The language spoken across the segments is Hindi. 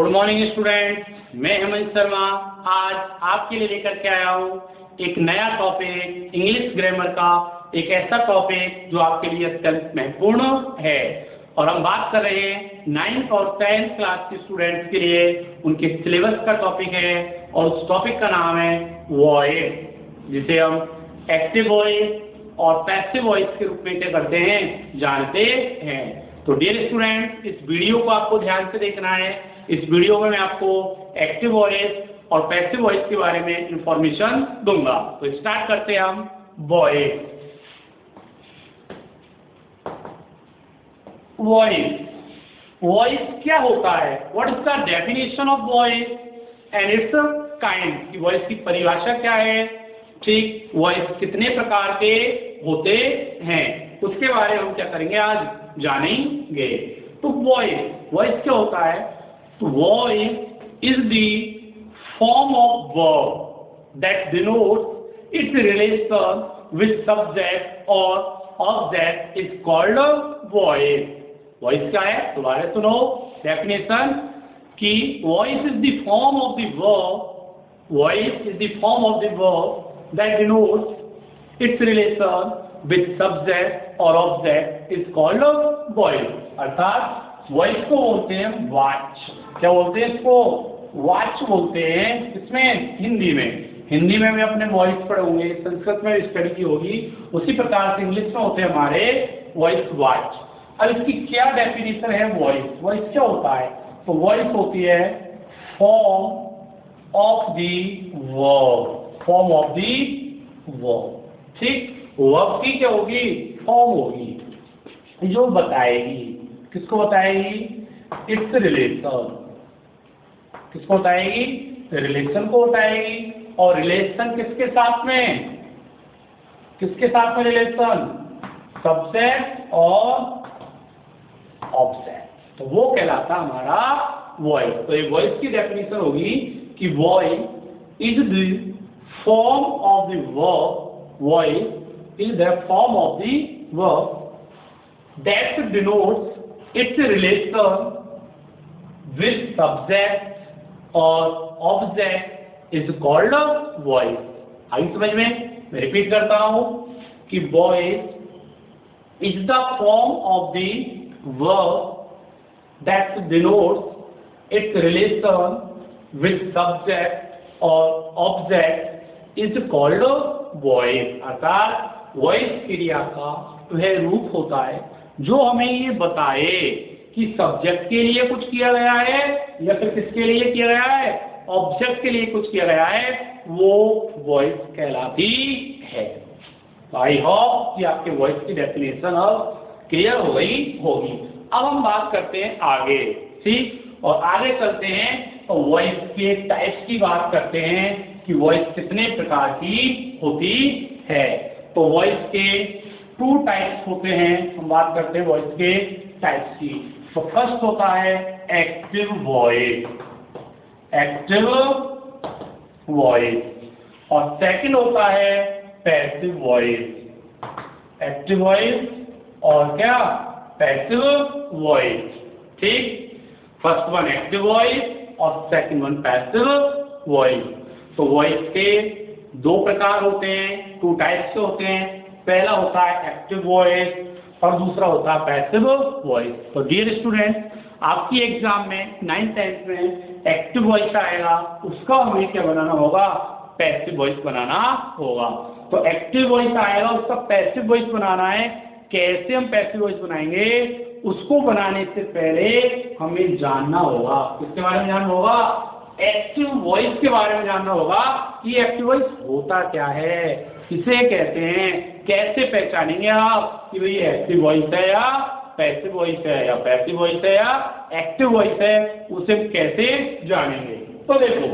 गुड मॉर्निंग स्टूडेंट, मैं हेमंत शर्मा आज आपके लिए लेकर के आया हूँ एक नया टॉपिक इंग्लिश ग्रामर का। एक ऐसा टॉपिक जो आपके लिए अत्यंत महत्वपूर्ण है और हम बात कर रहे हैं 9th और 10th क्लास के स्टूडेंट्स के लिए उनके सिलेबस का टॉपिक है और उस टॉपिक का नाम है वॉइस, जिसे हम एक्टिव वॉइस और पैसिव वॉइस के रूप में क्या करते हैं, जानते हैं। तो डियर स्टूडेंट, इस वीडियो को आपको ध्यान से देखना है। इस वीडियो में मैं आपको एक्टिव वॉइस और पैसिव वॉइस के बारे में इंफॉर्मेशन दूंगा। तो स्टार्ट करते हैं हम वॉइस। वॉइस क्या होता है? What is the definition of voice and it's kind. Voice की परिभाषा क्या है, ठीक, वॉइस कितने प्रकार के होते हैं, उसके बारे में हम क्या करेंगे, आज जानेंगे। तो वॉइस क्या होता है? तो voice is the form of verb that denotes its relation with subject और object is called voice. Voice क्या है? दोबारा सुनो डेफिनेशन कि voice is the form of the verb, voice is the form of the verb that denotes its relation with subject और ऑब्जेक्ट इज कॉल्ड वॉइस। अर्थात वॉइस को बोलते हैं वाच। क्या बोलते हैं इसको? वाच बोलते हैं। इसमें हिंदी में भी अपने वॉइस पढ़े होंगे, संस्कृत में स्टडी की होगी, उसी प्रकार से इंग्लिश में होते हैं हमारे वॉइस वाच। अब इसकी क्या डेफिनेशन है? वॉइस क्या होता है? तो वॉइस होती है form of the verb, form of the verb. ठीक, वर्ब की क्या होगी? फॉर्म होगी जो बताएगी, किसको बताएगी? It's relation. किसको बताएगी? रिलेशन को बताएगी। और रिलेशन किसके साथ में? किसके साथ में रिलेशन? सब्जेक्ट और ऑब्जेक्ट। तो वो कहलाता हमारा वॉइस। तो ये वॉइस की डेफिनेशन होगी कि voice is the form of the verb, voice is the form of the verb that denotes its relation with subject or object is called a voice। आई समझ में? मैं रिपीट करता हूं कि voice is the form of the verb that denotes its relation with subject or object is called a voice। अर्थात वॉइस क्रिया का वह रूप होता है जो हमें ये बताए कि सब्जेक्ट के लिए कुछ किया गया है या फिर किसके लिए किया गया है, ऑब्जेक्ट के लिए कुछ किया गया है, वो वॉइस कहलाती है। तो आई होप कि आपके वॉइस की डेफिनेशन अब क्लियर हो गई होगी। अब हम बात करते हैं आगे, ठीक, और आगे चलते हैं तो वॉइस के टाइप्स की बात करते हैं कि वॉइस कितने प्रकार की होती है। तो वॉइस के 2 टाइप्स होते हैं। हम बात करते हैं वॉइस के टाइप्स की। तो फर्स्ट होता है एक्टिव वॉइस, एक्टिव वॉइस, और सेकंड होता है पैसिव वॉइस। एक्टिव वॉइस और क्या? Passive voice. ठीक, फर्स्ट वन एक्टिव वॉइस और सेकंड वन पैसिव वॉइस। तो वॉइस के 2 प्रकार होते हैं, 2 टाइप्स के होते हैं। पहला होता है एक्टिव वॉइस और दूसरा होता है पैसिव वॉइस। तो डियर स्टूडेंट, आपकी एग्जाम में 9th 10th में एक्टिव वॉइस आएगा, उसका हमें क्या बनाना होगा? पैसिव वॉइस बनाना होगा। तो एक्टिव वॉइस आएगा, उसका पैसिव वॉइस बनाना है। कैसे हम पैसिव वॉइस बनाएंगे? उसको बनाने से पहले हमें जानना होगा, किसके बारे में जानना होगा? एक्टिव वॉइस के बारे में जानना होगा कि एक्टिव वॉइस होता क्या है, किसे कहते हैं, कैसे पहचानेंगे आप कि भाई एक्टिव वॉइस है या पैसिव वॉइस है, या पैसिव वॉइस है या एक्टिव वॉइस है, उसे कैसे जानेंगे? तो देखो,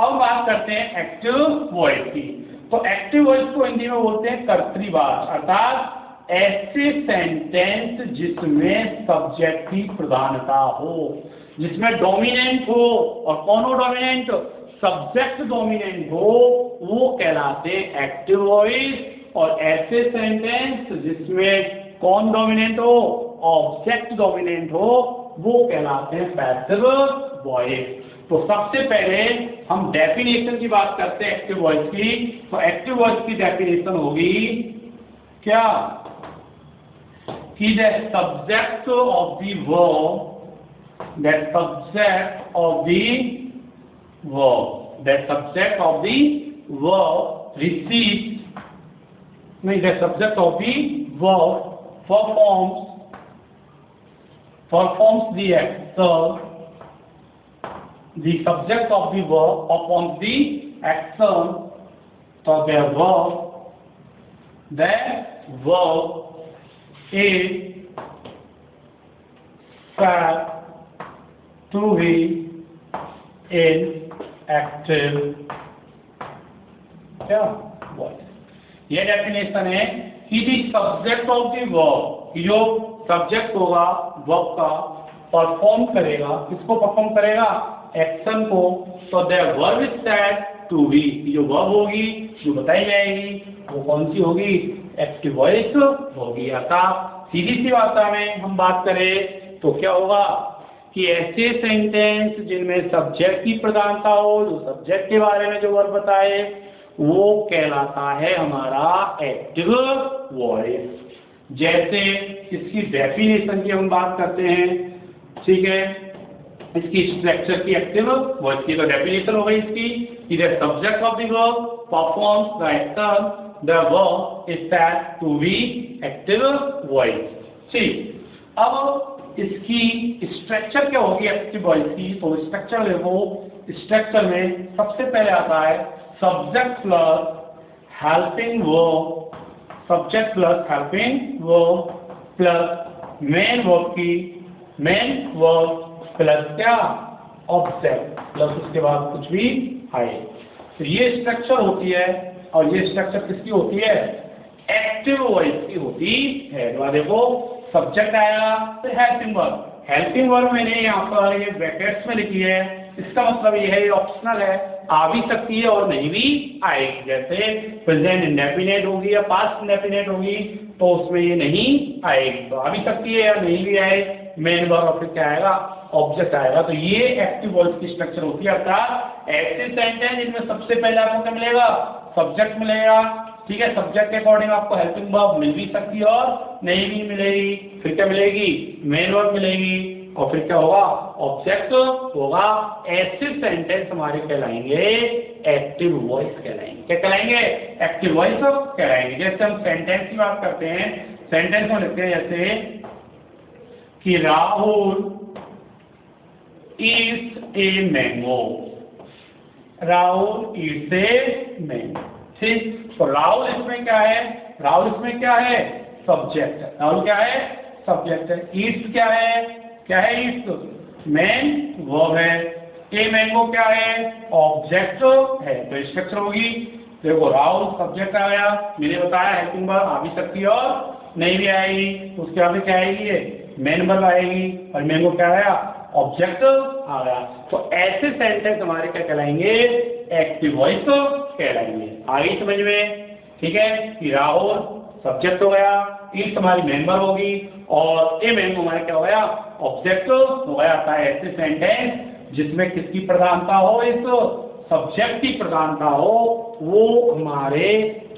अब बात करते हैं एक्टिव वॉइस की। तो एक्टिव वॉइस को हिंदी में बोलते हैं कर्तृवाच, अर्थात ऐसे सेंटेंस जिसमें सब्जेक्ट की प्रधानता हो, जिसमें डोमिनेंट हो। और कौन हो डोमिनेंट? सब्जेक्ट डोमिनेंट हो, वो कहलाते हैं एक्टिव वॉइस। और ऐसे सेंटेंस जिसमें कौन डोमिनेंट हो? ऑब्जेक्ट डोमिनेंट हो, वो कहलाते हैं पैसिव वॉइस। तो सबसे पहले हम डेफिनेशन की बात करते हैं एक्टिव वॉइस की। तो एक्टिव वॉइस की डेफिनेशन होगी क्या कि the subject of the verb, the subject of the verb, the subject of the verb receives, नहीं, the subject of the verb performs the action, the subject of the verb performs the action, so the verb is said to be in active क्या वॉइस। यह डेफिनेशन है कि the subject of the verb, जो सब्जेक्ट होगा वर्ब का परफॉर्म करेगा, किसको परफॉर्म करेगा, एक्शन को। तो the verb is said to be, जो वर्ब होगी जो बताई जाएगी वो कौन सी होगी, एक्टिव वॉइस होगी। अर्थात सीधी सी भाषा में हम बात करें तो क्या होगा कि ऐसे सेंटेंस जिनमें सब्जेक्ट की प्रधानता हो, जो सब्जेक्ट के बारे में जो वर्ब बताए, वो कहलाता है हमारा एक्टिव वॉइस। जैसे इसकी डेफिनेशन की हम बात करते हैं, ठीक है, इसकी स्ट्रक्चर की एक्टिव वॉइस की तो डेफिनेशन हो गई इसकी कि the subject of the verb performs the action, the verb is said to be active voice. ठीक, अब इसकी स्ट्रक्चर क्या होगी एक्टिव वॉइस की, तो स्ट्रक्चर देखो, स्ट्रक्चर में सबसे पहले आता है subject plus helping verb, subject plus helping verb plus main verb की मेन वर्ब प्लस क्या ऑब्जेक्ट प्लस उसके बाद कुछ भी आए। तो ये स्ट्रक्चर होती है और ये स्ट्रक्चर किसकी होती है, एक्टिव वॉइस की होती है। देखो सब्जेक्ट आया तो हेल्पिंग वर्ब, हेल्पिंग वर्ब मैंने यहाँ पर ये ब्रैकेट्स में लिखी है, इसका मतलब ये है ये ऑप्शनल है, आ भी सकती है और नहीं भी आएगी। जैसे प्रेजेंट इंडेफिनिट होगी या पास्ट इंडेफिनिट होगी तो उसमें ये नहीं आएगी, तो आ भी सकती है या नहीं भी आए, मेन वर्ब और फिर क्या आएगा, ऑब्जेक्ट आएगा। तो ये एक्टिव वॉइस की स्ट्रक्चर होती है। अर्थात ऐसे सेंटेंस जिनमें सबसे पहले आपको क्या मिलेगा, सब्जेक्ट मिलेगा, ठीक है, सब्जेक्ट के अकॉर्डिंग आपको हेल्पिंग वर्ब मिल भी सकती है और नहीं भी मिलेगी, फिर क्या मिलेगी, मेन वर्ब मिलेगी और फिर क्या होगा, ऑब्जेक्ट होगा। ऐसे सेंटेंस हमारे कहलाएंगे एक्टिव वॉइस कहलाएंगे। क्या कहलाएंगे, एक्टिव वॉइस कहलाएंगे। जैसे हम सेंटेंस की बात करते हैं, सेंटेंस में लिखते हैं जैसे कि Rahul eats a mango, Rahul eats a mango. ठीक, तो राहुल इसमें क्या है, राहुल इसमें क्या है, सब्जेक्ट है, राहुल क्या है, सब्जेक्ट है। ईट्स क्या है, क्या है ईट्स, मेन वर्ब है। ए मैंगो क्या है, ऑब्जेक्ट है। तो स्ट्रक्चर होगी, देखो राहुल सब्जेक्ट आ गया, मैंने बताया हेल्पिंग वर्ब आ भी सकती है और नहीं भी आएगी, उसके बाद क्या आएगी, ये मेन वर्ब आएगी और मैंगो क्या आया, ऑब्जेक्ट आ गया। तो ऐसे सेंटेंस हमारे क्या कहलाएंगे, एक्टिव वॉइस कहलाएंगे। आगे समझ में, ठीक है, कि राहुल सब्जेक्ट हो गया, ईट्स हमारी मेन वर्ब होगी और ए मैंगो हमारा क्या हो गया, ऑब्जेक्ट हो गया। था ऐसे सेंटेंस जिसमें किसकी प्रधानता हो, इस सब्जेक्ट की प्रधानता हो, वो हमारे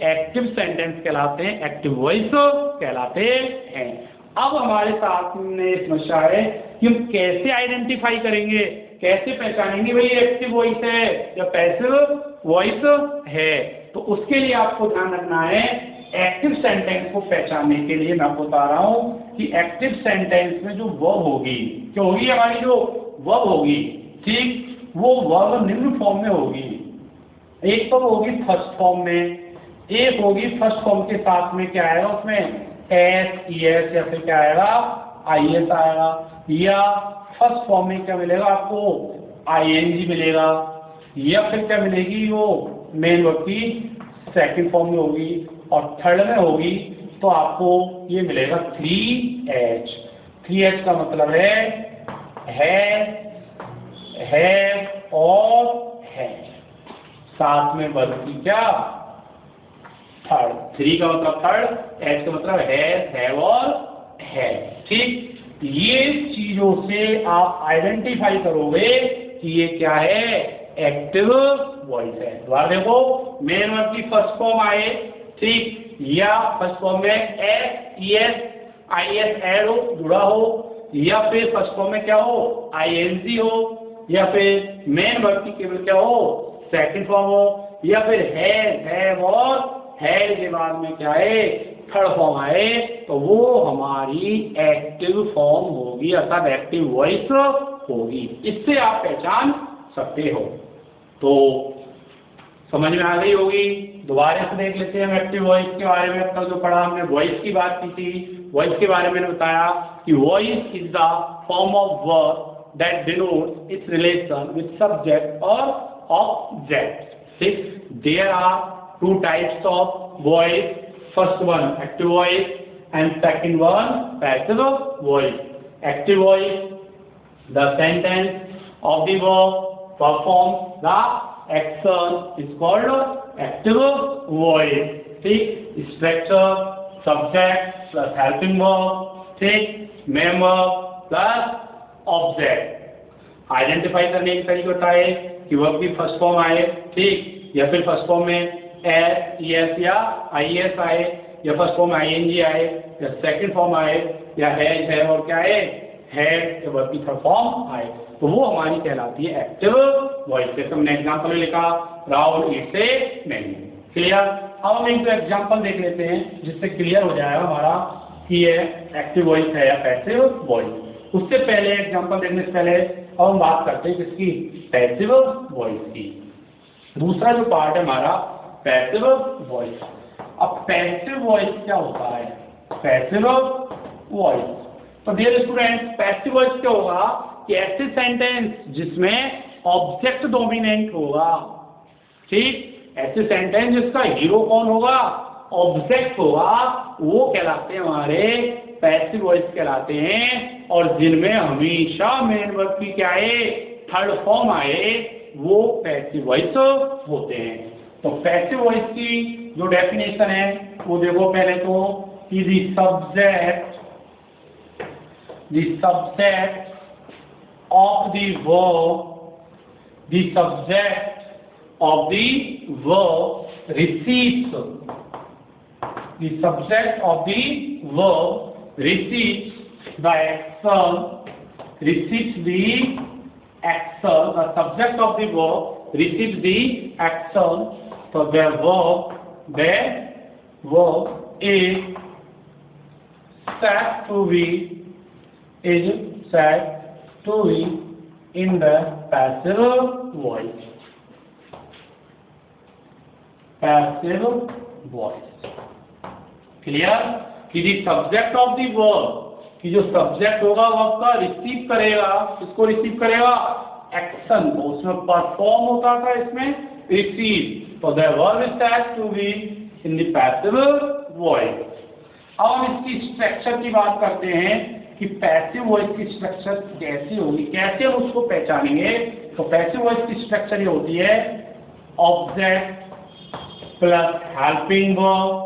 एक्टिव सेंटेंस कहलाते हैं, एक्टिव वॉइस कहलाते हैं। अब हमारे साथ में समस्या है कि हम कैसे आइडेंटिफाई करेंगे, कैसे पहचानेंगे भाई एक्टिव वॉइस है या पैसिव वॉइस है। तो उसके लिए आपको ध्यान रखना है, एक्टिव सेंटेंस को पहचानने के लिए मैं आपको बता रहा हूँ कि एक्टिव सेंटेंस में जो वर्ब होगी, क्या होगी, हमारी जो वर्ब होगी, ठीक, वो वर्ब निम्न फॉर्म में होगी। एक तो होगी फर्स्ट फॉर्म में, एक होगी फर्स्ट फॉर्म के साथ में क्या आएगा, उसमें एस, ई एस या फिर क्या आएगा, आई एस आएगा, या फर्स्ट फॉर्म में क्या मिलेगा आपको, आई एन जी मिलेगा, या फिर क्या मिलेगी, वो मेन वर्ब की सेकंड फॉर्म में होगी और थर्ड में होगी तो आपको ये मिलेगा 3H। 3H का मतलब है और है, साथ में वर्ब की क्या, थर्ड। 3 का मतलब थर्ड, H का मतलब है और है। ठीक, ये चीजों से आप आइडेंटिफाई करोगे कि ये क्या है, एक्टिव वॉइस है। दोबारा देखो, मेन वर्ब की फर्स्ट फॉर्म आए, ठीक, या फर्स्ट फॉर्म में एस, ईएस, आईएस ऐड हो, जुड़ा हो, या फिर फर्स्ट फॉर्म में क्या हो, आईएनजी हो, या फिर मेन वर्ब की केवल क्या हो, सेकंड फॉर्म हो, या फिर हैव और हैड के बाद में क्या है, थर्ड फॉर्म आए, तो वो हमारी एक्टिव फॉर्म होगी, अर्थात एक्टिव वॉइस होगी। इससे आप पहचान सकते हो। तो समझ में आ गई होगी। दोबारा से देख लेते हैं हम एक्टिव वॉइस के बारे में। कल जो पढ़ा हमने वॉइस की बात की थी, वॉइस के बारे में बताया कि voice is the form of verb that denotes its relation with subject और ऑब्जेक्ट। ठीक, there are two types of voice, first one active voice and second one passive voice. Active voice, the sentence of the verb performs the action is called active voice। ठीक, structure subject plus helping verb, ठीक, main verb plus object। Identify करने के तरीके बताए कि वर्ब की फर्स्ट फॉर्म आए, ठीक, या फिर फर्स्ट फॉर्म में एस, ईएस या आईएस आए, या फर्स्ट फॉर्म में आईएनजी आए, या सेकंड फॉर्म आए, या है और क्या है, हैड, या वर्ब की थर्ड फॉर्म आए, तो वो हमारी कहलाती है एक्टिव वॉइस। जैसे हमने एग्जाम्पल में लिखा, राहुल ईट से मैगी। क्लियर। अब हम एक दो एग्जाम्पल देख लेते हैं जिससे क्लियर हो जाएगा हमारा कि ये एक्टिव वॉइस है या पैसिव वॉइस। उससे पहले एग्जाम्पल देखने से पहले अब हम बात करते हैं किसकी, पैसिव वॉइस की। दूसरा जो पार्ट है हमारा पैसिव वॉइस। अब पैसिव वॉइस क्या होता है, पैसिव वॉइस, तो डियर स्टूडेंट पैसिव वॉइस क्या होगा कि ऐसे सेंटेंस जिसमें ऑब्जेक्ट डोमिनेंट होगा। ठीक, ऐसे सेंटेंस जिसका हीरो कौन होगा, ऑब्जेक्ट होगा, वो कहलाते हैं हमारे पैसिव वॉइस कहलाते हैं। और जिनमें हमेशा मेन वर्ब की क्या है, थर्ड फॉर्म आए, वो पैसिव वॉइस होते हैं। तो पैसिव वॉइस की जो डेफिनेशन है वो देखो पहले तो कि the subject of the verb receives, the subject of the verb receives the action, receives the action, the subject of the verb receives the action, so the verb is said to be in the passive voice. Passive voice. Clear? कि the subject of the verb, कि जो सब्जेक्ट होगा वर्ब का रिसीव करेगा, किसको रिसीव करेगा, एक्शन को। उसमें परफॉर्म होता था, इसमें रिसीव, तो the verb is said to be in the passive voice। अब हम इसकी स्ट्रक्चर की बात करते हैं कि पैसिव वॉइस की स्ट्रक्चर कैसी होगी, कैसे हम उसको पहचानेंगे। तो पैसिव वॉइस की स्ट्रक्चर ये होती है, ऑब्जेक्ट प्लस हेल्पिंग वर्ब,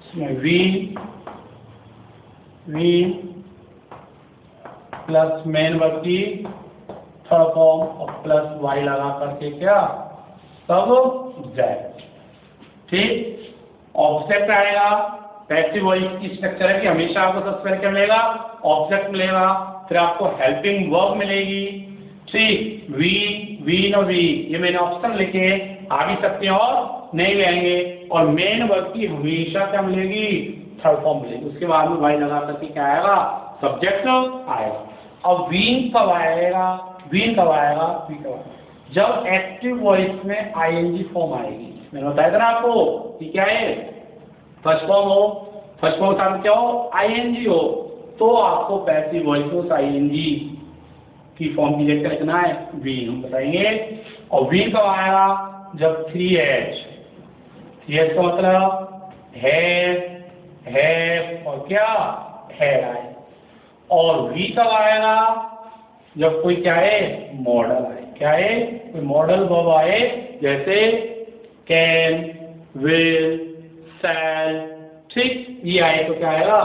इसमें वी प्लस मेन वर्ब की थर्ड फॉर्म और प्लस वाई लगा करके क्या, सब जेड। ठीक, ऑब्जेक्ट आएगा। पैसिव वॉइस की स्ट्रक्चर है कि हमेशा आपको सबसे पहले क्या मिलेगा, ऑब्जेक्ट मिलेगा, फिर आपको हेल्पिंग वर्ब मिलेगी। ठीक, वी और वी, ये मैंने ऑप्शन लिखे, आ भी सकते हैं और नहीं भी आएंगे। और मेन वर्ब की हमेशा क्या मिलेगी, थर्ड फॉर्म मिलेगी। उसके बाद में वाई लगा करके क्या आएगा, सब्जेक्ट आएगा। अब वीन कब आएगा, जब एक्टिव वॉइस में आईएनजी फॉर्म आएगी। मैंने बताया था ना आपको कि क्या है, फर्स्ट फॉर्म हो, फर्स्ट फॉर्म साथ क्या हो, आईएनजी हो, तो आपको पैसिव वॉइस में आईएनजी की फॉर्म की जगह लिखना है वी, हम बताएंगे। और वी कब आएगा, जब 3H का मतलब है और क्या है आए। और वी कब आएगा, जब कोई क्या है, मॉडल आए। क्या है, कोई मॉडल वर्ब आए, जैसे कैन, विल, शैल। ठीक, ये आए तो क्या आएगा,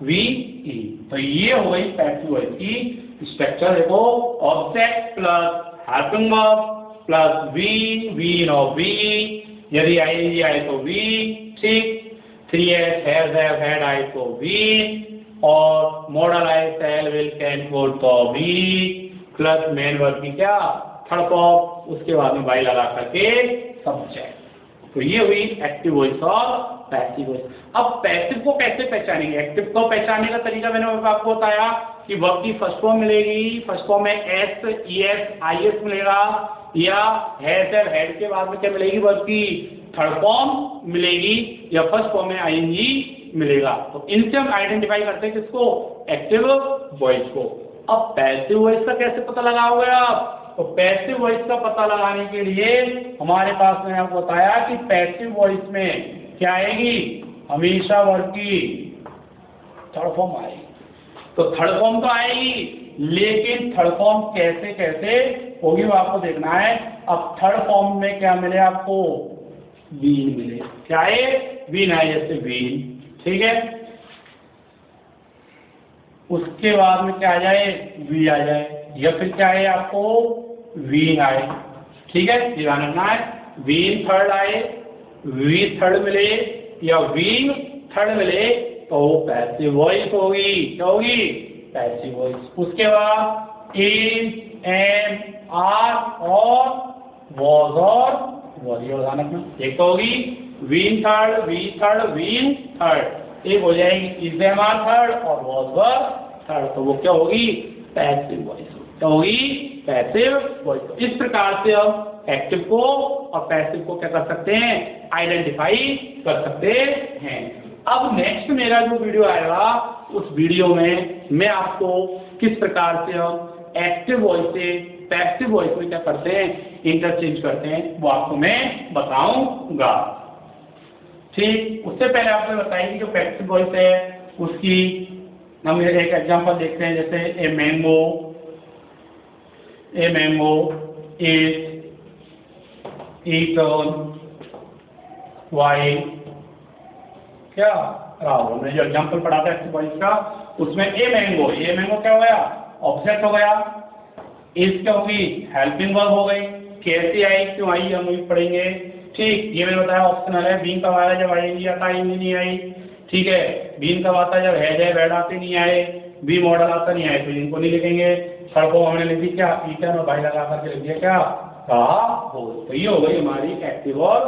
वी ई। तो ये हो गई पैसिव वॉइस की स्ट्रक्चर। देखो, object plus helping verb plus V और वी, यदि आईएनजी आए तो वी, ठीक। 3S हैज हैव हैड आए तो वी, और मॉडल आए सेल विल कैन वुड तो वी, प्लस मेन वर्ब की क्या थर्ड फॉर्म, उसके बाद में वाई लगा करके सब्जेक्ट। तो ये हुई एक्टिव वॉइस और पैसिव वॉइस। अब पैसिव को कैसे पहचानेंगे? एक्टिव को पहचानने का तरीका मैंने आपको बताया कि वर्ब की फर्स्ट फॉर्म मिलेगी, फर्स्ट फॉर्म में एस, ईएस, आईएस मिलेगा, या हैज हैव हैड के बाद में क्या मिलेगी? वर्ब की थर्ड फॉर्म मिलेगी, या फर्स्ट फॉर्म में आईएनजी मिलेगा। तो इनसे हम आइडेंटिफाई करते हैं किसको? एक्टिव वॉइस को। अब पैसिव वॉइस का कैसे पता लगाओगे आप? तो पैसिव वॉइस का पता लगाने के लिए हमारे पास मैंने आपको बताया कि पैसिव वॉइस में क्या आएगी? हमेशा वर्ब की थर्ड फॉर्म आएगी। तो थर्ड फॉर्म तो आएगी, लेकिन थर्ड फॉर्म कैसे कैसे होगी वो आपको देखना है। अब थर्ड फॉर्म में क्या मिले आपको? वीन मिले। क्या है? वीन आए, जैसे वीन, ठीक है। उसके बाद में क्या आ जाए? वी आ जाए, या फिर क्या है आपको? वीन आए, ठीक है। ध्यान रखना है, वीन थर्ड आए, वी थर्ड मिले, या वीन थर्ड मिले, तो वो पैसिव वॉइस होगी। क्या होगी? Passive voice. उसके बाद इज, एम, आर और वॉज और वॉज, ध्यान रखना। एक तो होगी been third, V third, been third. एक हो जाएगी इज, एम, आर थर्ड और वॉज वर थर्ड। तो वो क्या होगी? Passive voice. क्या होगी? Passive voice. इस प्रकार से हम एक्टिव को और पैसिव को क्या कर सकते हैं? आइडेंटिफाई कर सकते हैं। अब नेक्स्ट मेरा जो वीडियो आएगा, उस वीडियो में मैं आपको किस प्रकार से हम एक्टिव वॉइस से पैसिव वॉइस में क्या करते हैं, इंटरचेंज करते हैं, वो आपको मैं बताऊंगा। ठीक, उससे पहले आपने बताया कि जो पैसिव वॉइस है उसकी हम एक एग्जांपल देखते हैं। जैसे a mango is eaten while क्या राहुल। हमने जो एग्जांपल पढ़ा था एक्टिव वॉइस का, उसमें ए मैंगो क्या हो गया? ऑब्जेक्ट हो गया। इज क्या होगी? हेल्पिंग वर्ब हो गई। कैसे आई, क्यों आई, हम भी पढ़ेंगे। ठीक, ये मैंने बताया ऑप्शनल है। बीन कब आया? जब आई आता, आई नहीं आई। ठीक है, बीन कब आता? जब है जाए बैड आते नहीं आए, बी मॉडल आता नहीं आए, तो इनको नहीं लिखेंगे। सड़कों हमने लिख दी क्या? ईटन और भाई लगा करके लिख दिया क्या? कहा हो। तो ये हो गई हमारी एक्टिव और